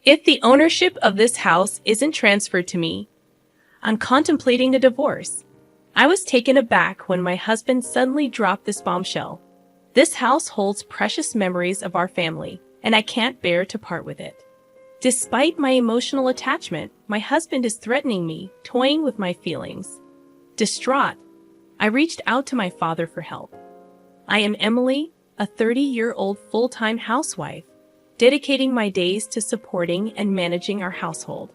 If the ownership of this house isn't transferred to me, I'm contemplating a divorce. I was taken aback when my husband suddenly dropped this bombshell. This house holds precious memories of our family, and I can't bear to part with it. Despite my emotional attachment, my husband is threatening me, toying with my feelings. Distraught, I reached out to my father for help. I am Emily, a 30-year-old full-time housewife, dedicating my days to supporting and managing our household.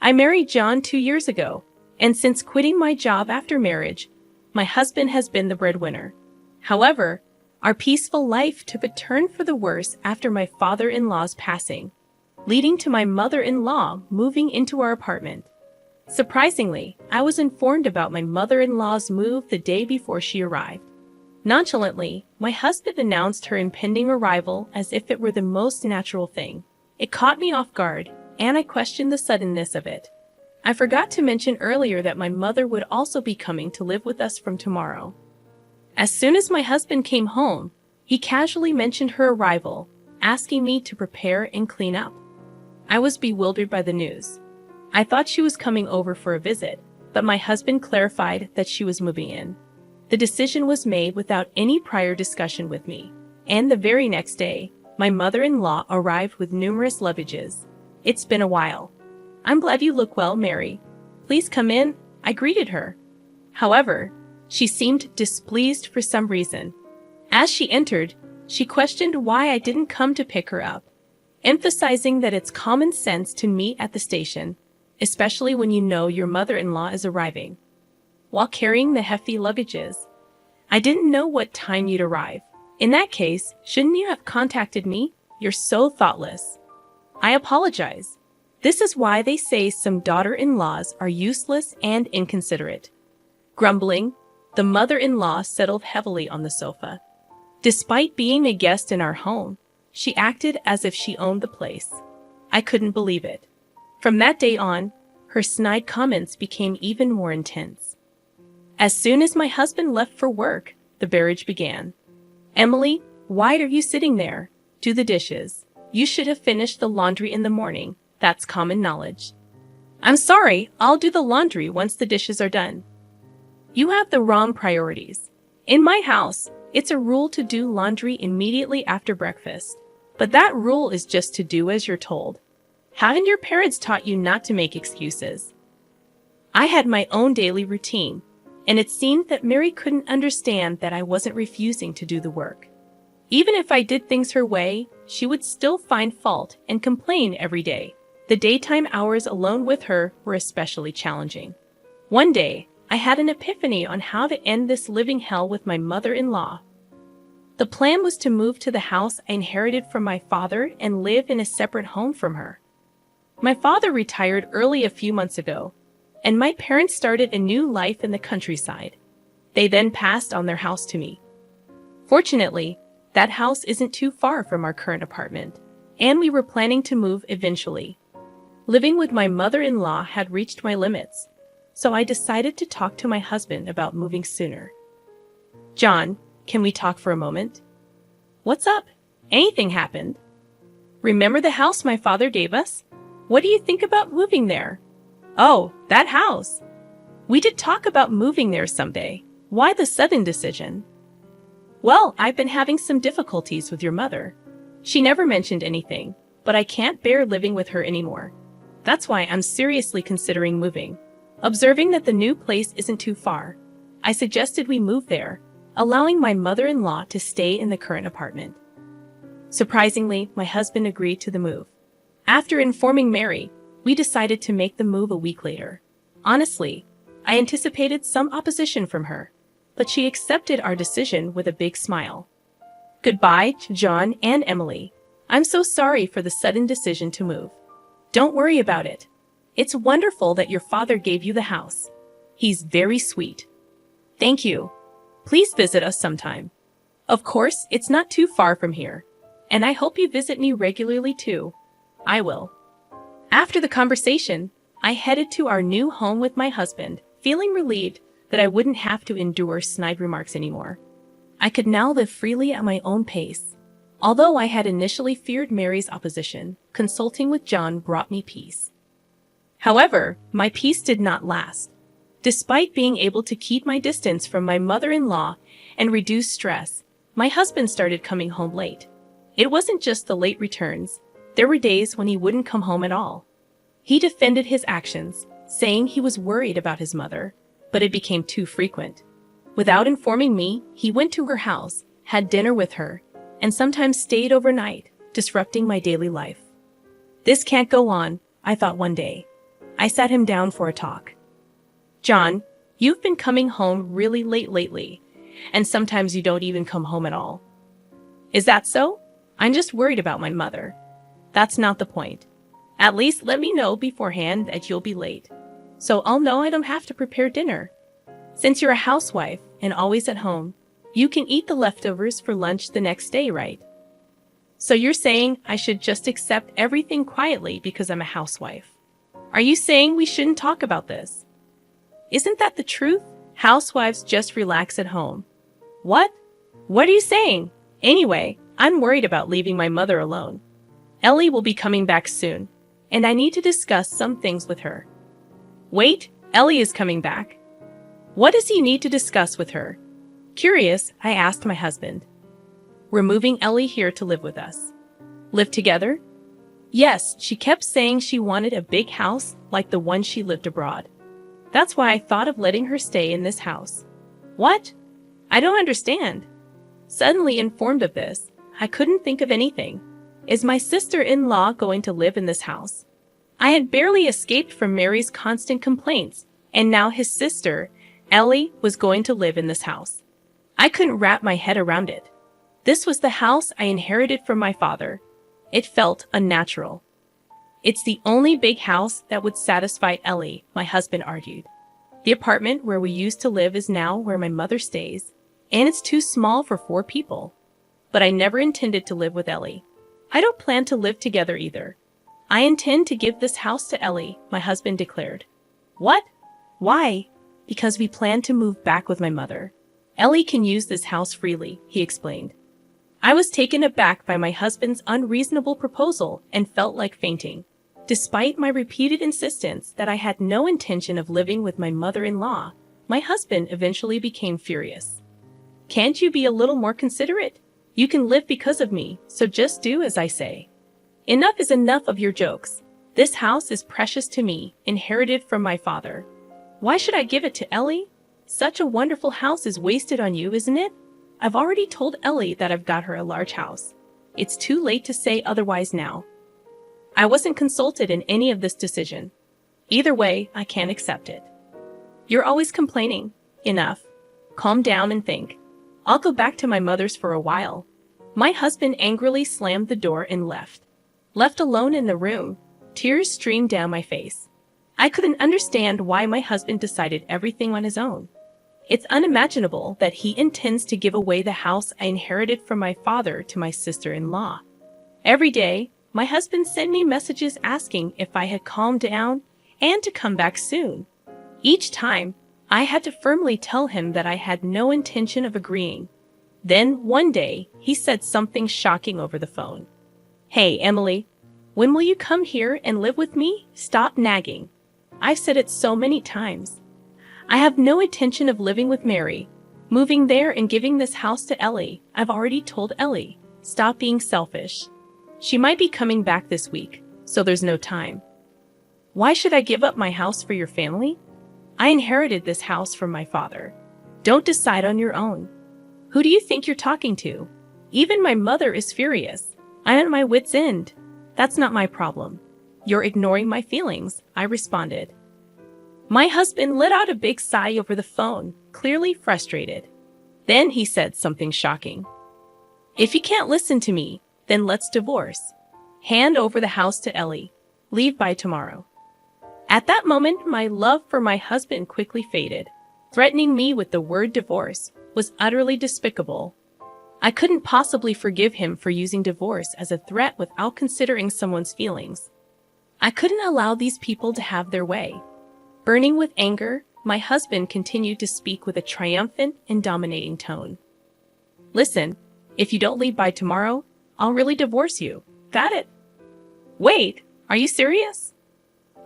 I married John 2 years ago, and since quitting my job after marriage, my husband has been the breadwinner. However, our peaceful life took a turn for the worse after my father-in-law's passing, leading to my mother-in-law moving into our apartment. Surprisingly, I was informed about my mother-in-law's move the day before she arrived. Nonchalantly, my husband announced her impending arrival as if it were the most natural thing. It caught me off guard, and I questioned the suddenness of it. I forgot to mention earlier that my mother would also be coming to live with us from tomorrow. As soon as my husband came home, he casually mentioned her arrival, asking me to prepare and clean up. I was bewildered by the news. I thought she was coming over for a visit, but my husband clarified that she was moving in. The decision was made without any prior discussion with me, and the very next day, my mother-in-law arrived with numerous luggages. It's been a while. I'm glad you look well, Mary. Please come in, I greeted her. However, she seemed displeased for some reason. As she entered, she questioned why I didn't come to pick her up, emphasizing that it's common sense to meet at the station, especially when you know your mother-in-law is arriving. While carrying the hefty luggages, I didn't know what time you'd arrive. In that case, shouldn't you have contacted me? You're so thoughtless. I apologize. This is why they say some daughter-in-laws are useless and inconsiderate. Grumbling, the mother-in-law settled heavily on the sofa. Despite being a guest in our home, she acted as if she owned the place. I couldn't believe it. From that day on, her snide comments became even more intense. As soon as my husband left for work, the barrage began. Emily, why are you sitting there? Do the dishes. You should have finished the laundry in the morning. That's common knowledge. I'm sorry, I'll do the laundry once the dishes are done. You have the wrong priorities. In my house, it's a rule to do laundry immediately after breakfast. But that rule is just to do as you're told. Haven't your parents taught you not to make excuses? I had my own daily routine, and it seemed that Mary couldn't understand that I wasn't refusing to do the work. Even if I did things her way, she would still find fault and complain every day. The daytime hours alone with her were especially challenging. One day, I had an epiphany on how to end this living hell with my mother-in-law. The plan was to move to the house I inherited from my father and live in a separate home from her. My father retired early a few months ago, and my parents started a new life in the countryside. They then passed on their house to me. Fortunately, that house isn't too far from our current apartment, and we were planning to move eventually. Living with my mother-in-law had reached my limits, so I decided to talk to my husband about moving sooner. John, can we talk for a moment? What's up? Anything happened? Remember the house my father gave us? What do you think about moving there? Oh, that house. We did talk about moving there someday. Why the sudden decision? Well, I've been having some difficulties with your mother. She never mentioned anything, but I can't bear living with her anymore. That's why I'm seriously considering moving. Observing that the new place isn't too far, I suggested we move there, allowing my mother-in-law to stay in the current apartment. Surprisingly, my husband agreed to the move. After informing Mary, we decided to make the move a week later. Honestly, I anticipated some opposition from her, but she accepted our decision with a big smile. Goodbye, John and Emily. I'm so sorry for the sudden decision to move. Don't worry about it. It's wonderful that your father gave you the house. He's very sweet. Thank you. Please visit us sometime. Of course, it's not too far from here, and I hope you visit me regularly too. I will. After the conversation, I headed to our new home with my husband, feeling relieved that I wouldn't have to endure snide remarks anymore. I could now live freely at my own pace. Although I had initially feared Mary's opposition, consulting with John brought me peace. However, my peace did not last. Despite being able to keep my distance from my mother-in-law and reduce stress, my husband started coming home late. It wasn't just the late returns. There were days when he wouldn't come home at all. He defended his actions, saying he was worried about his mother, but it became too frequent. Without informing me, he went to her house, had dinner with her, and sometimes stayed overnight, disrupting my daily life. This can't go on, I thought one day. I sat him down for a talk. John, you've been coming home really late lately, and sometimes you don't even come home at all. Is that so? I'm just worried about my mother. That's not the point. At least let me know beforehand that you'll be late, so I'll know I don't have to prepare dinner. Since you're a housewife and always at home, you can eat the leftovers for lunch the next day, right? So you're saying I should just accept everything quietly because I'm a housewife? Are you saying we shouldn't talk about this? Isn't that the truth? Housewives just relax at home. What? What are you saying? Anyway, I'm worried about leaving my mother alone. Ellie will be coming back soon, and I need to discuss some things with her. Wait, Ellie is coming back. What does he need to discuss with her? Curious, I asked my husband. We're moving Ellie here to live with us. Live together? Yes, she kept saying she wanted a big house like the one she lived abroad. That's why I thought of letting her stay in this house. What? I don't understand. Suddenly informed of this, I couldn't think of anything. Is my sister-in-law going to live in this house? I had barely escaped from Mary's constant complaints, and now his sister, Ellie, was going to live in this house. I couldn't wrap my head around it. This was the house I inherited from my father. It felt unnatural. It's the only big house that would satisfy Ellie, my husband argued. The apartment where we used to live is now where my mother stays, and it's too small for 4 people. But I never intended to live with Ellie. I don't plan to live together either. I intend to give this house to Ellie, my husband declared. What? Why? Because we plan to move back with my mother. Ellie can use this house freely, he explained. I was taken aback by my husband's unreasonable proposal and felt like fainting. Despite my repeated insistence that I had no intention of living with my mother-in-law, my husband eventually became furious. Can't you be a little more considerate? You can live because of me, so just do as I say. Enough is enough of your jokes. This house is precious to me, inherited from my father. Why should I give it to Ellie? Such a wonderful house is wasted on you, isn't it? I've already told Ellie that I've got her a large house. It's too late to say otherwise now. I wasn't consulted in any of this decision. Either way, I can't accept it. You're always complaining. Enough. Calm down and think. I'll go back to my mother's for a while. My husband angrily slammed the door and left. Left alone in the room, tears streamed down my face. I couldn't understand why my husband decided everything on his own. It's unimaginable that he intends to give away the house I inherited from my father to my sister-in-law. Every day, my husband sent me messages asking if I had calmed down and to come back soon. Each time, I had to firmly tell him that I had no intention of agreeing. Then, one day, he said something shocking over the phone. Hey, Emily, when will you come here and live with me? Stop nagging. I've said it so many times. I have no intention of living with Mary. Moving there and giving this house to Ellie. I've already told Ellie. Stop being selfish. She might be coming back this week, so there's no time. Why should I give up my house for your family? I inherited this house from my father. Don't decide on your own. Who do you think you're talking to? Even my mother is furious. I'm at my wit's end. That's not my problem. You're ignoring my feelings, I responded. My husband let out a big sigh over the phone, clearly frustrated. Then he said something shocking. If you can't listen to me, then let's divorce. Hand over the house to Ellie. Leave by tomorrow. At that moment, my love for my husband quickly faded. Threatening me with the word divorce was utterly despicable. I couldn't possibly forgive him for using divorce as a threat without considering someone's feelings. I couldn't allow these people to have their way. Burning with anger, my husband continued to speak with a triumphant and dominating tone. Listen, if you don't leave by tomorrow, I'll really divorce you. Got it? Wait, are you serious?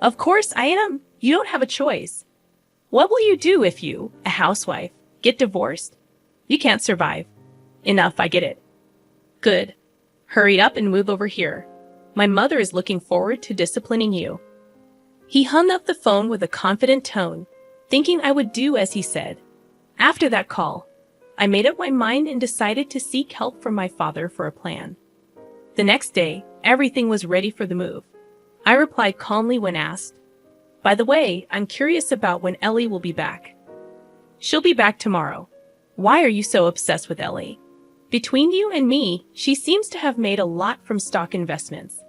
Of course I am. You don't have a choice. What will you do if you, a housewife, get divorced? You can't survive. Enough, I get it. Good. Hurry up and move over here. My mother is looking forward to disciplining you. He hung up the phone with a confident tone, thinking I would do as he said. After that call, I made up my mind and decided to seek help from my father for a plan. The next day, everything was ready for the move. I replied calmly when asked, "By the way, I'm curious about when Ellie will be back." "She'll be back tomorrow." "Why are you so obsessed with Ellie?" "Between you and me, she seems to have made a lot from stock investments."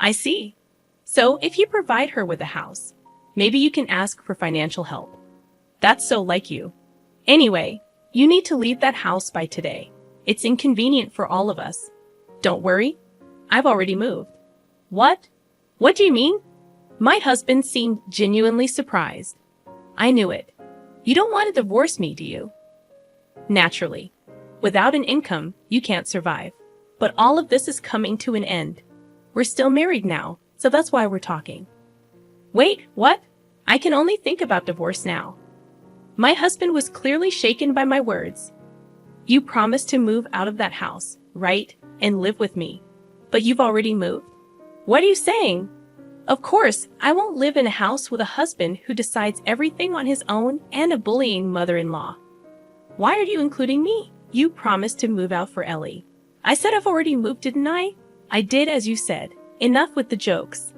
"I see. So if you provide her with a house, maybe you can ask for financial help." "That's so like you. Anyway, you need to leave that house by today. It's inconvenient for all of us." "Don't worry. I've already moved." "What? What do you mean?" My husband seemed genuinely surprised. "I knew it. You don't want to divorce me, do you?" "Naturally. Without an income, you can't survive. But all of this is coming to an end. We're still married now, so that's why we're talking." "Wait, what? I can only think about divorce now." My husband was clearly shaken by my words. "You promised to move out of that house, right, and live with me. But you've already moved? What are you saying?" "Of course, I won't live in a house with a husband who decides everything on his own and a bullying mother-in-law." "Why are you including me? You promised to move out for Ellie." "I said I've already moved, didn't I?" "I did as you said. Enough with the jokes.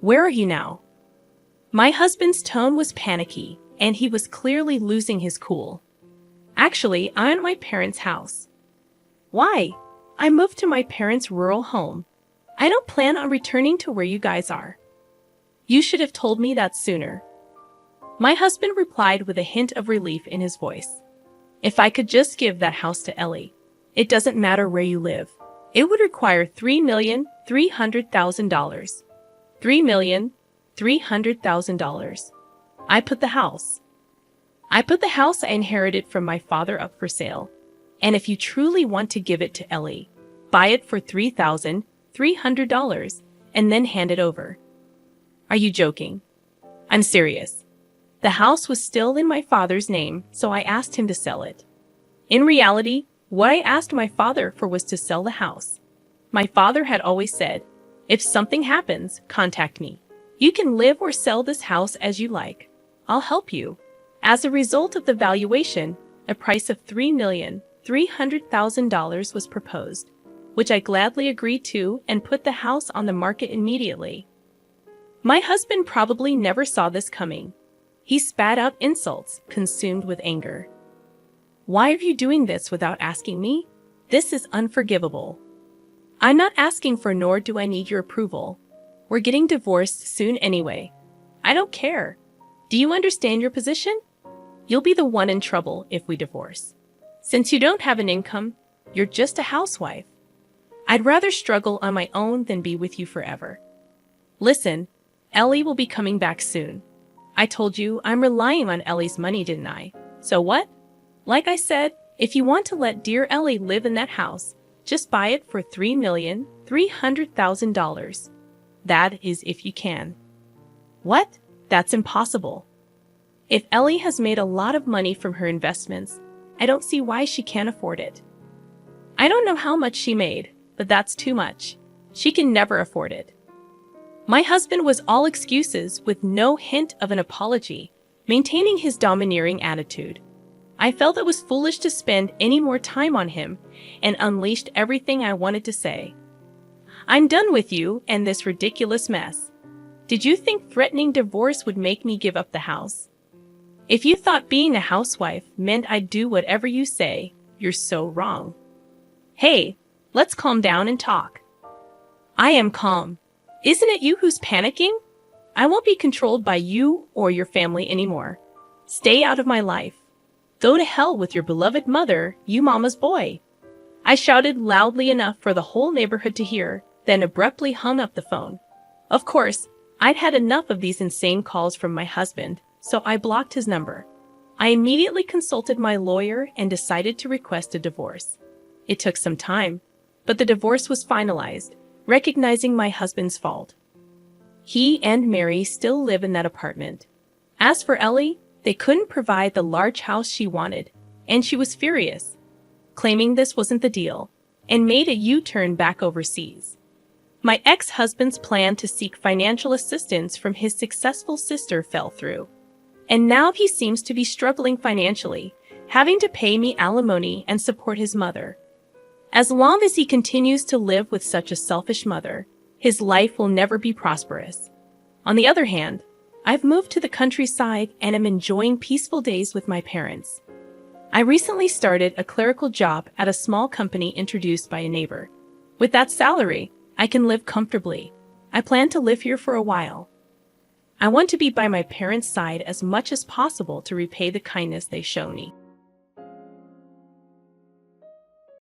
Where are you now?" My husband's tone was panicky, and he was clearly losing his cool. "Actually, I'm at my parents' house." "Why?" "I moved to my parents' rural home. I don't plan on returning to where you guys are." "You should have told me that sooner." My husband replied with a hint of relief in his voice. "If I could just give that house to Ellie. It doesn't matter where you live. It would require $3,300,000. $3,300,000. I put the house I inherited from my father up for sale. And if you truly want to give it to Ellie, buy it for $3,300 and then hand it over." "Are you joking?" "I'm serious. The house was still in my father's name, so I asked him to sell it. In reality, what I asked my father for was to sell the house. My father had always said, 'If something happens, contact me. You can live or sell this house as you like. I'll help you.' As a result of the valuation, a price of $3,300,000 was proposed, which I gladly agreed to and put the house on the market immediately." My husband probably never saw this coming. He spat out insults, consumed with anger. "Why are you doing this without asking me? This is unforgivable." "I'm not asking for, nor do I need your approval. We're getting divorced soon anyway. I don't care. Do you understand your position? You'll be the one in trouble if we divorce. Since you don't have an income, you're just a housewife. I'd rather struggle on my own than be with you forever. Listen, Ellie will be coming back soon. I told you I'm relying on Ellie's money, didn't I? So what? Like I said, if you want to let dear Ellie live in that house, just buy it for $3,300,000. That is if you can." "What? That's impossible. If Ellie has made a lot of money from her investments, I don't see why she can't afford it." "I don't know how much she made, but that's too much. She can never afford it." My husband was all excuses with no hint of an apology, maintaining his domineering attitude. I felt it was foolish to spend any more time on him and unleashed everything I wanted to say. "I'm done with you and this ridiculous mess. Did you think threatening divorce would make me give up the house? If you thought being a housewife meant I'd do whatever you say, you're so wrong. Hey, let's calm down and talk." "I am calm. Isn't it you who's panicking? I won't be controlled by you or your family anymore. Stay out of my life. Go to hell with your beloved mother, you mama's boy." I shouted loudly enough for the whole neighborhood to hear, then abruptly hung up the phone. Of course, I'd had enough of these insane calls from my husband, so I blocked his number. I immediately consulted my lawyer and decided to request a divorce. It took some time, but the divorce was finalized, recognizing my husband's fault. He and Mary still live in that apartment. As for Ellie, they couldn't provide the large house she wanted, and she was furious, claiming this wasn't the deal, and made a U-turn back overseas. My ex-husband's plan to seek financial assistance from his successful sister fell through, and now he seems to be struggling financially, having to pay me alimony and support his mother. As long as he continues to live with such a selfish mother, his life will never be prosperous. On the other hand, I've moved to the countryside and am enjoying peaceful days with my parents. I recently started a clerical job at a small company introduced by a neighbor. With that salary, I can live comfortably. I plan to live here for a while. I want to be by my parents' side as much as possible to repay the kindness they show me.